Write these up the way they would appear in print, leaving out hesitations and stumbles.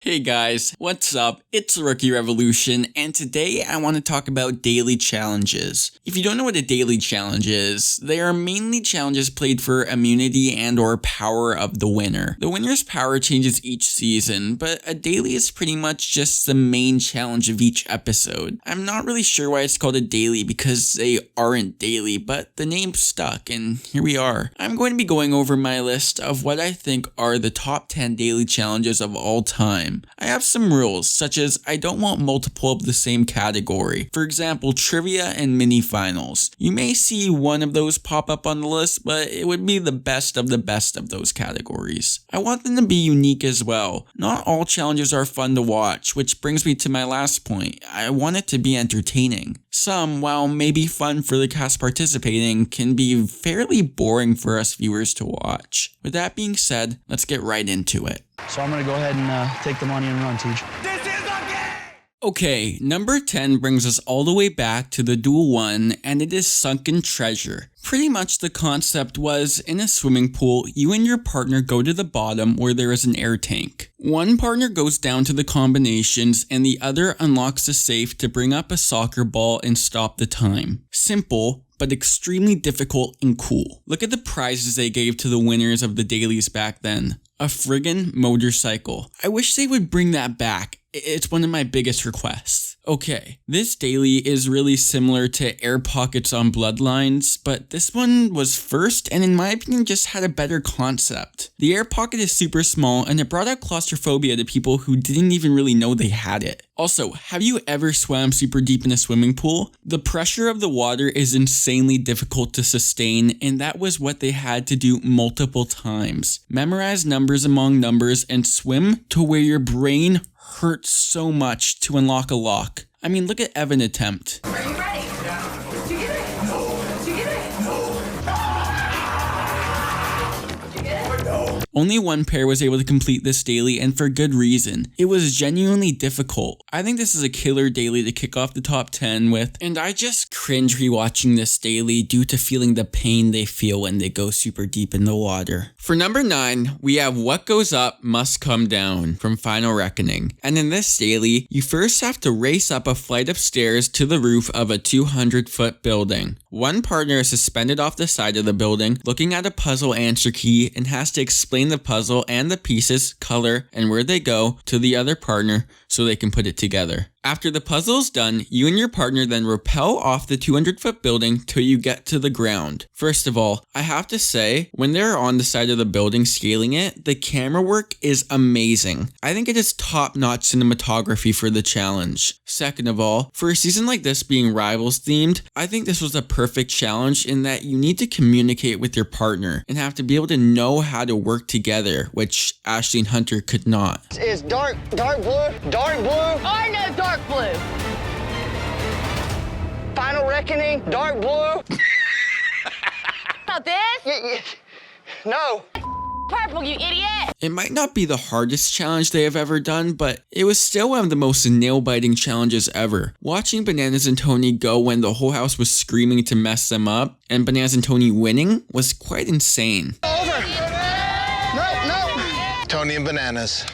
Hey guys, what's up? It's Rookie Revolution, and today I want to talk about daily challenges. If you don't know what a daily challenge is, they are mainly challenges played for immunity and or power of the winner. The winner's power changes each season, but a daily is pretty much just the main challenge of each episode. I'm not really sure why it's called a daily because they aren't daily, but the name stuck, and here we are. I'm going to be going over my list of what I think are the top 10 daily challenges of all time. I have some rules, such as I don't want multiple of the same category. For example, trivia and mini finals. You may see one of those pop up on the list, but it would be the best of those categories. I want them to be unique as well. Not all challenges are fun to watch, which brings me to my last point. I want it to be entertaining. Some, while maybe fun for the cast participating, can be fairly boring for us viewers to watch. With that being said, let's get right into it. So I'm going to go ahead and take the money and run, Teach. This is a game! Okay, number 10 brings us all the way back to the dual one, and it is Sunken Treasure. Pretty much the concept was, in a swimming pool, you and your partner go to the bottom where there is an air tank. One partner goes down to the combinations and the other unlocks the safe to bring up a soccer ball and stop the time. Simple, but extremely difficult and cool. Look at the prizes they gave to the winners of the dailies back then. A friggin' motorcycle. I wish they would bring that back. It's one of my biggest requests. Okay, this daily is really similar to Air Pockets on Bloodlines, but this one was first and in my opinion just had a better concept. The air pocket is super small and it brought out claustrophobia to people who didn't even really know they had it. Also, have you ever swam super deep in a swimming pool? The pressure of the water is insanely difficult to sustain, and that was what they had to do multiple times. Memorize numbers among numbers and swim to where your brain hurts so much to unlock a lock. I mean, look at Evan attempt. Are you ready? Did you get it? No. Did you get it? No. Did you get it? No. Only one pair was able to complete this daily, and for good reason. It was genuinely difficult. I think this is a killer daily to kick off the top 10 with, and I just cringe rewatching this daily due to feeling the pain they feel when they go super deep in the water. For number 9, we have What Goes Up Must Come Down from Final Reckoning. And in this daily, you first have to race up a flight of stairs to the roof of a 200-foot building. One partner is suspended off the side of the building, looking at a puzzle answer key, and has to explain the puzzle and the pieces, color, and where they go to the other partner so they can put it together. After the puzzle is done, you and your partner then rappel off the 200-foot building till you get to the ground. First of all, I have to say, when they're on the side of the building scaling it, the camera work is amazing. I think it is top-notch cinematography for the challenge. Second of all, for a season like this being Rivals themed, I think this was a perfect challenge in that you need to communicate with your partner and have to be able to know how to work together, which Ashley and Hunter could not. Is dark blue, Or no dark blue. Final Reckoning, dark blue. Not this. No. Purple, you idiot. It might not be the hardest challenge they have ever done, but it was still one of the most nail-biting challenges ever. Watching Bananas and Tony go when the whole house was screaming to mess them up, and Bananas and Tony winning was quite insane. Over. No. Tony and Bananas.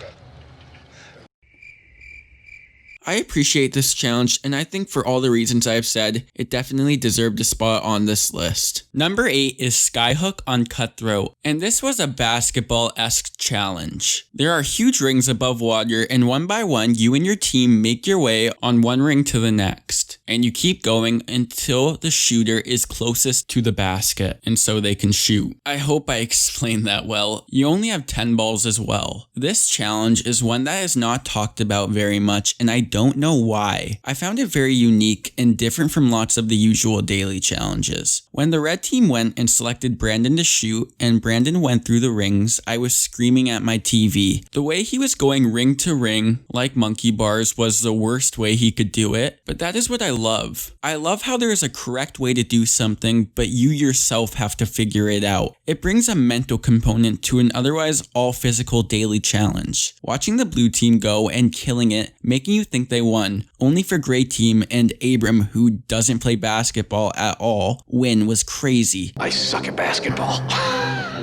I appreciate this challenge, and I think for all the reasons I've said, it definitely deserved a spot on this list. Number 8 is Skyhook on Cutthroat, and this was a basketball-esque challenge. There are huge rings above water, and one by one, you and your team make your way on one ring to the next. And you keep going until the shooter is closest to the basket, and so they can shoot. I hope I explained that well. You only have 10 balls as well. This challenge is one that is not talked about very much, and I don't know why. I found it very unique and different from lots of the usual daily challenges. When the red team went and selected Brandon to shoot and Brandon went through the rings, I was screaming at my TV. The way he was going ring to ring, like monkey bars, was the worst way he could do it, but that is what I love. I love how there is a correct way to do something, but you yourself have to figure it out. It brings a mental component to an otherwise all physical daily challenge. Watching the blue team go and killing it, making you think they won, only for gray team and Abram, who doesn't play basketball at all, win was crazy. I suck at basketball.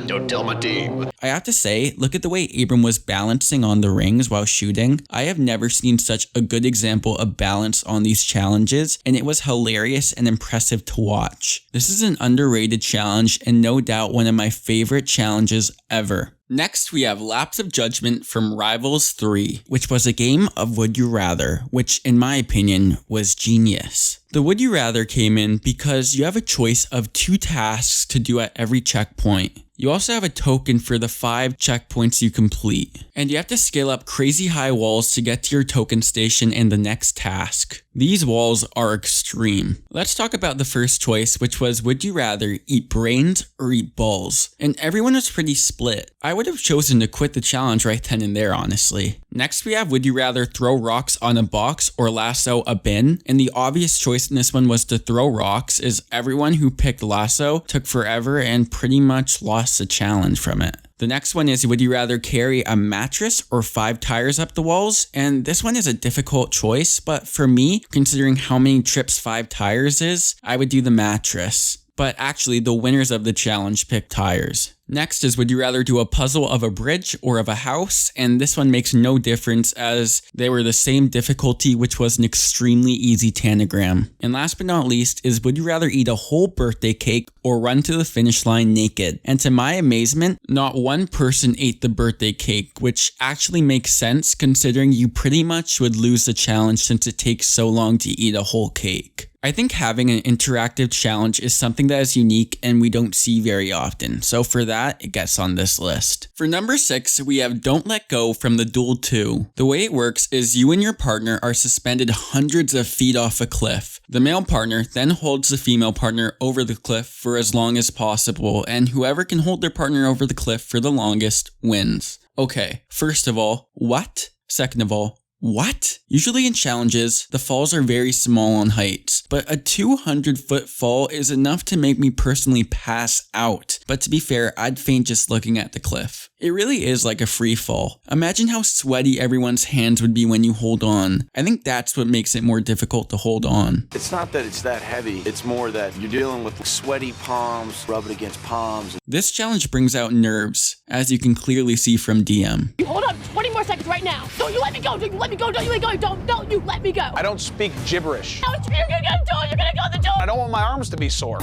Don't tell my team. I have to say, look at the way Abram was balancing on the rings while shooting. I have never seen such a good example of balance on these challenges, and it was hilarious and impressive to watch. This is an underrated challenge and no doubt one of my favorite challenges ever. Next, we have Lapse of Judgment from Rivals 3, which was a game of Would You Rather, which in my opinion was genius. The Would You Rather came in because you have a choice of 2 tasks to do at every checkpoint. You also have a token for the 5 checkpoints you complete, and you have to scale up crazy high walls to get to your token station and the next task. These walls are extreme. Let's talk about the first choice, which was would you rather eat brains or eat balls? And everyone was pretty split. I would have chosen to quit the challenge right then and there, honestly. Next we have would you rather throw rocks on a box or lasso a bin? And the obvious choice in this one was to throw rocks, as everyone who picked lasso took forever and pretty much lost the challenge from it. The next one is would you rather carry a mattress or 5 tires up the walls? And this one is a difficult choice, but for me, considering how many trips 5 tires is, I would do the mattress. But actually, the winners of the challenge picked tires. Next is would you rather do a puzzle of a bridge or of a house? And this one makes no difference as they were the same difficulty, which was an extremely easy tanagram. And last but not least is would you rather eat a whole birthday cake or run to the finish line naked? And to my amazement, not one person ate the birthday cake, which actually makes sense considering you pretty much would lose the challenge since it takes so long to eat a whole cake. I think having an interactive challenge is something that is unique and we don't see very often, so for that, it gets on this list. For number 6, we have Don't Let Go from the Duel 2. The way it works is you and your partner are suspended hundreds of feet off a cliff. The male partner then holds the female partner over the cliff for as long as possible, and whoever can hold their partner over the cliff for the longest wins. Okay, first of all, what? Second of all, what? Usually in challenges, the falls are very small on heights, but a 200-foot fall is enough to make me personally pass out. But to be fair, I'd faint just looking at the cliff. It really is like a free fall. Imagine how sweaty everyone's hands would be when you hold on. I think that's what makes it more difficult to hold on. It's not that it's that heavy, it's more that you're dealing with sweaty palms, rubbing against palms. This challenge brings out nerves, as you can clearly see from DM. You hold on 20 more seconds right now. Don't you let me go, don't you let me go, don't you let me go, don't you let me go. I don't speak gibberish. You're gonna go the door. I don't want my arms to be sore.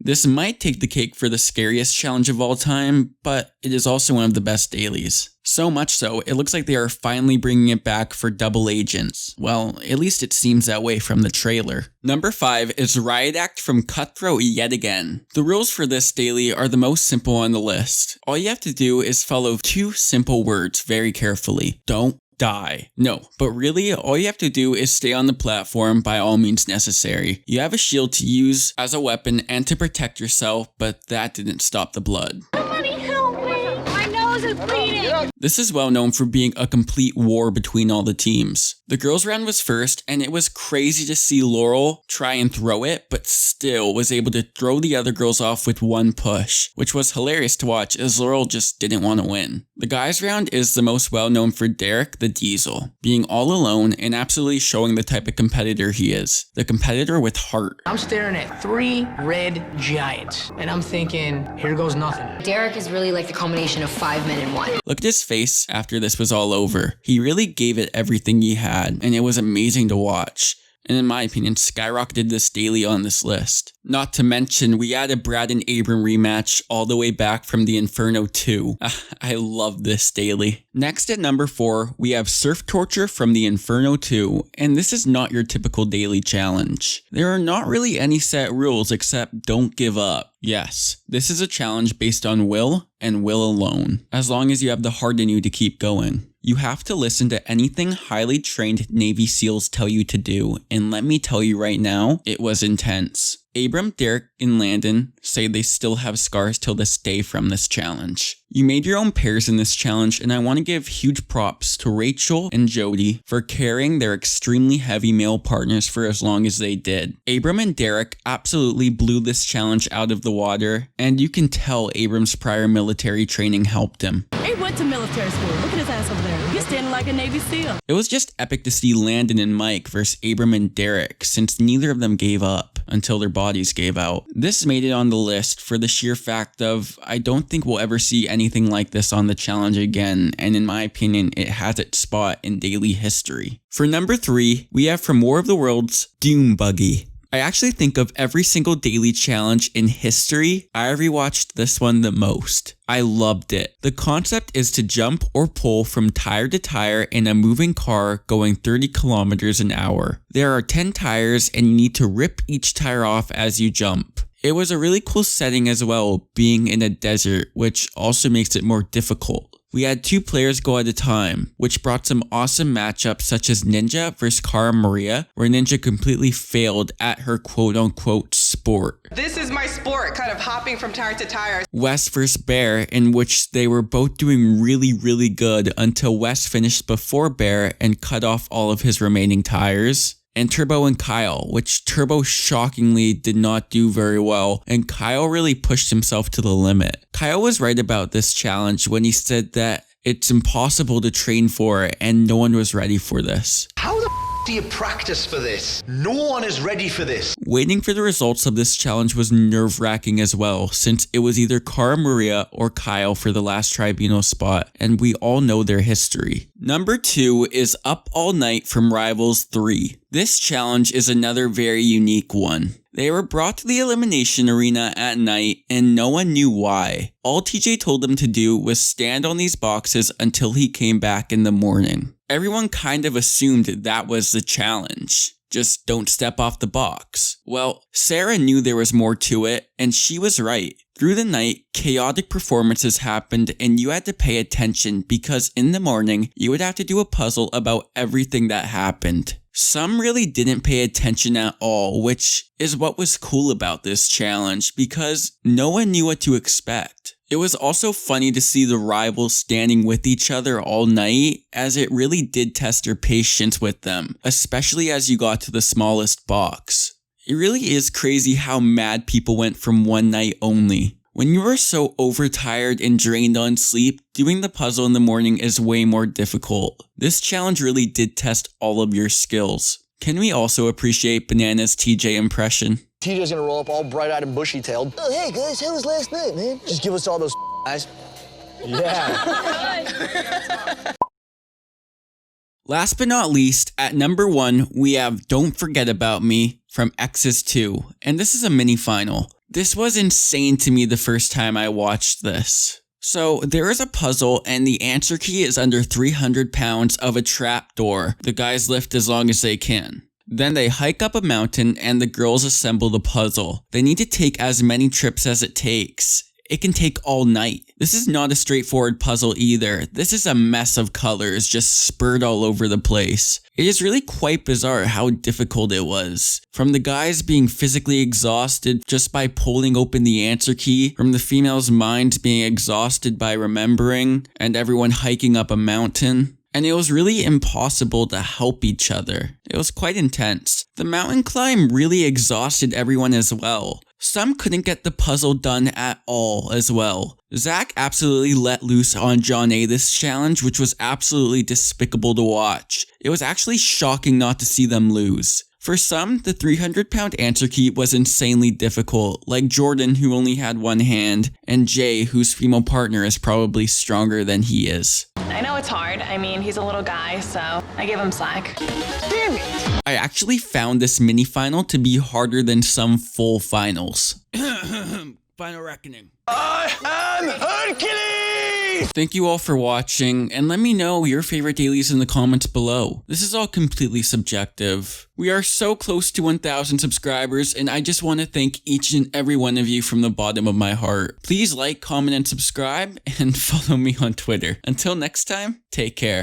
This might take the cake for the scariest challenge of all time, but it is also one of the best dailies. So much so, it looks like they are finally bringing it back for double agents. Well, at least it seems that way from the trailer. Number 5 is Riot Act from Cutthroat yet again. The rules for this daily are the most simple on the list. All you have to do is follow 2 simple words very carefully. Don't die. No, but really, all you have to do is stay on the platform by all means necessary. You have a shield to use as a weapon and to protect yourself, but that didn't stop the blood. Somebody help me. My nose is bleeding. This is well known for being a complete war between all the teams. The girls round was first, and it was crazy to see Laurel try and throw it, but still was able to throw the other girls off with one push, which was hilarious to watch as Laurel just didn't want to win. The guys round is the most well known for Derek the Diesel, being all alone and absolutely showing the type of competitor he is. The competitor with heart. I'm staring at 3 red giants, and I'm thinking, here goes nothing. Derek is really like the combination of 5 men in one. Look at his face after this was all over. He really gave it everything he had, and it was amazing to watch. And in my opinion, skyrocketed this daily on this list. Not to mention, we had a Brad and Abram rematch all the way back from the Inferno 2. I love this daily. Next at number 4, we have Surf Torture from the Inferno 2, and this is not your typical daily challenge. There are not really any set rules except don't give up. Yes, this is a challenge based on will and will alone, as long as you have the heart in you to keep going. You have to listen to anything highly trained Navy SEALs tell you to do, and let me tell you right now, it was intense. Abram, Derek, and Landon say they still have scars till this day from this challenge. You made your own pairs in this challenge, and I want to give huge props to Rachel and Jody for carrying their extremely heavy male partners for as long as they did. Abram and Derek absolutely blew this challenge out of the water, and you can tell Abram's prior military training helped him. He went to military school. Look at his ass over there. He's standing like a Navy SEAL. It was just epic to see Landon and Mike versus Abram and Derek, since neither of them gave up. until their bodies gave out. This made it on the list for the sheer fact of I don't think we'll ever see anything like this on the challenge again, and in my opinion, it has its spot in daily history. For number 3, we have from War of the Worlds, Buggy. I actually think of every single daily challenge in history, I rewatched this one the most. I loved it. The concept is to jump or pull from tire to tire in a moving car going 30 kilometers an hour. There are 10 tires and you need to rip each tire off as you jump. It was a really cool setting as well, being in a desert, which also makes it more difficult. We had 2 players go at a time, which brought some awesome matchups such as Ninja versus Cara Maria, where Ninja completely failed at her quote-unquote sport. This is my sport, kind of hopping from tire to tire. Wes versus Bear, in which they were both doing really good until Wes finished before Bear and cut off all of his remaining tires. And Turbo and Kyle, which Turbo shockingly did not do very well, and Kyle really pushed himself to the limit. Kyle was right about this challenge when he said that it's impossible to train for it and no one was ready for this. How the do you practice for this? No one is ready for this. Waiting for the results of this challenge was nerve-wracking as well, since it was either Cara Maria or Kyle for the last tribunal spot, and we all know their history. Number 2 is Up All Night from Rivals 3. This challenge is another very unique one. They were brought to the elimination arena at night and no one knew why. All TJ told them to do was stand on these boxes until he came back in the morning. Everyone kind of assumed that was the challenge. Just don't step off the box. Well, Sarah knew there was more to it, and she was right. Through the night, chaotic performances happened and you had to pay attention because in the morning, you would have to do a puzzle about everything that happened. Some really didn't pay attention at all, which is what was cool about this challenge because no one knew what to expect. It was also funny to see the rivals standing with each other all night, as it really did test your patience with them, especially as you got to the smallest box. It really is crazy how mad people went from one night only. When you are so overtired and drained on sleep, doing the puzzle in the morning is way more difficult. This challenge really did test all of your skills. Can we also appreciate Banana's TJ impression? TJ's gonna roll up all bright-eyed and bushy-tailed. Oh, hey guys, how was last night, man? Just give us all those eyes. Yeah. Last but not least, at number 1, we have Don't Forget About Me from X's 2, and this is a mini final. This was insane to me the first time I watched this. So there is a puzzle and the answer key is under 300 pounds of a trap door. The guys lift as long as they can. Then they hike up a mountain and the girls assemble the puzzle. They need to take as many trips as it takes. It can take all night. This is not a straightforward puzzle either. This is a mess of colors just spurred all over the place. It is really quite bizarre how difficult it was. From the guys being physically exhausted just by pulling open the answer key, from the females' minds being exhausted by remembering, and everyone hiking up a mountain. And it was really impossible to help each other. It was quite intense. The mountain climb really exhausted everyone as well. Some couldn't get the puzzle done at all as well. Zach absolutely let loose on John A this challenge, which was absolutely despicable to watch. It was actually shocking not to see them lose. For some, the 300-pound answer key was insanely difficult, like Jordan, who only had one hand, and Jay, whose female partner is probably stronger than he is. I know it's hard. I mean, he's a little guy, so I give him slack. Damn it! I actually found this mini final to be harder than some full finals. Final Reckoning. I am Hercules! Thank you all for watching, and let me know your favorite dailies in the comments below. This is all completely subjective. We are so close to 1,000 subscribers, and I just want to thank each and every one of you from the bottom of my heart. Please like, comment, and subscribe, and follow me on Twitter. Until next time, take care.